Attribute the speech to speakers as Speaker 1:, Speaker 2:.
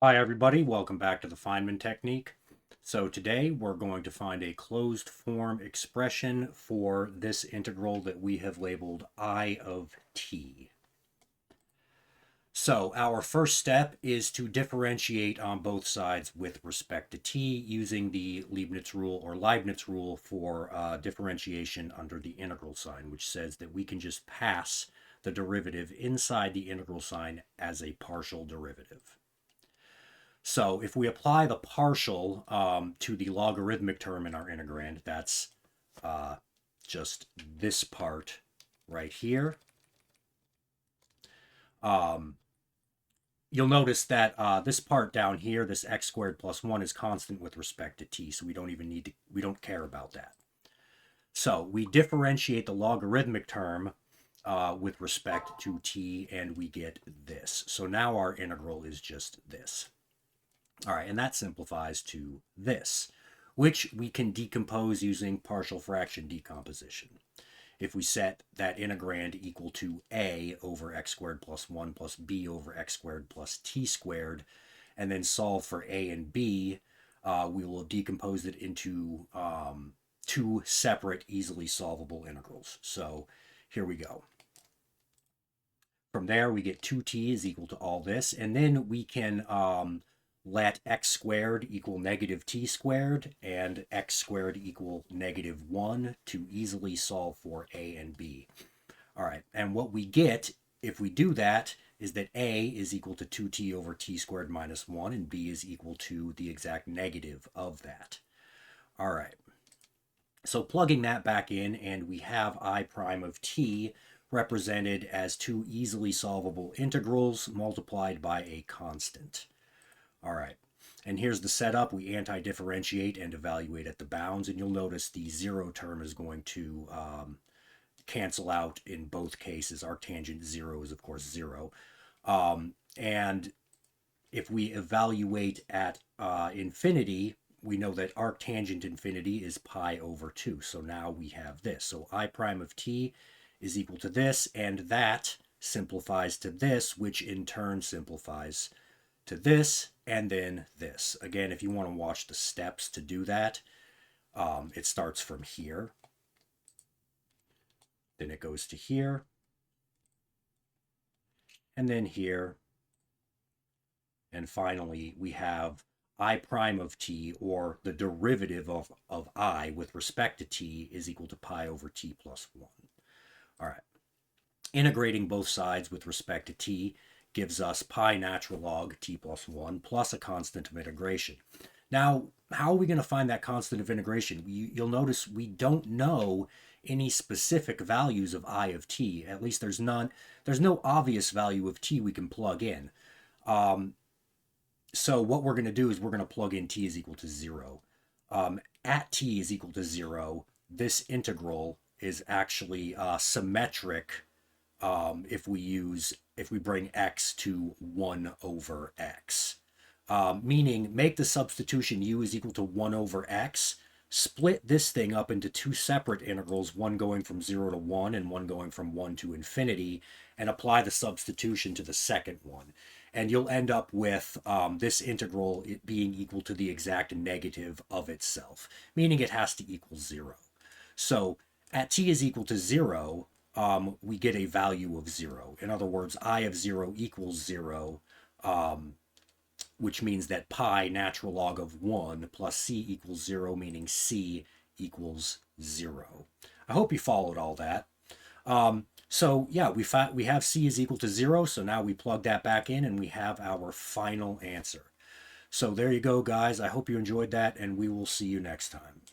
Speaker 1: Hi everybody, welcome back to the Feynman technique. So today we're going to find a closed form expression for this integral that we have labeled I of t. So our first step is to differentiate on both sides with respect to t using the Leibniz rule for differentiation under the integral sign, which says that we can just pass the derivative inside the integral sign as a partial derivative. So if we apply the partial to the logarithmic term in our integrand, that's uh, just this part right here. Um, you'll notice that this part down here, this x squared plus 1, is constant with respect to t, so we don't care about that. So we differentiate the logarithmic term with respect to t, and we get this. So now our integral is just this. All right, and that simplifies to this, which we can decompose using partial fraction decomposition. If we set that integrand equal to a over x squared plus 1 plus b over x squared plus t squared, and then solve for a and b, we will decompose it into two separate, easily solvable integrals. So here we go. From there, we get 2t is equal to all this, and then we can let x squared equal negative t squared and x squared equal negative 1 to easily solve for a and b. All right, and what we get if we do that is that a is equal to 2t over t squared minus 1, and b is equal to the exact negative of that. All right, so plugging that back in, and we have I prime of t represented as two easily solvable integrals multiplied by a constant. All right, and here's the setup. We anti-differentiate and evaluate at the bounds, and you'll notice the zero term is going to cancel out in both cases. Arctangent 0 is, of course, 0. And if we evaluate at infinity, we know that arctangent infinity is pi over 2. So now we have this. So I prime of t is equal to this, and that simplifies to this, which in turn simplifies to this, and then this. Again, if you want to watch the steps to do that, it starts from here. Then it goes to here. And then here. And finally, we have I prime of t, or the derivative of I with respect to t, is equal to pi over t plus 1. All right. Integrating both sides with respect to t gives us pi natural log t plus 1 plus a constant of integration. Now, how are we going to find that constant of integration? You'll notice we don't know any specific values of I of t. At least there's no obvious value of t we can plug in. So what we're going to do is we're going to plug in t is equal to 0. At t is equal to 0, this integral is actually symmetric if we bring x to 1 over x. Meaning, make the substitution u is equal to 1 over x, split this thing up into two separate integrals, one going from 0 to 1 and one going from 1 to infinity, and apply the substitution to the second one. And you'll end up with this integral it being equal to the exact negative of itself, meaning it has to equal 0. So at t is equal to 0, we get a value of 0. In other words, I of 0 equals 0, which means that pi natural log of 1 plus c equals 0, meaning c equals 0. I hope you followed all that. So yeah, we have c is equal to 0, so now we plug that back in and we have our final answer. So there you go, guys. I hope you enjoyed that, and we will see you next time.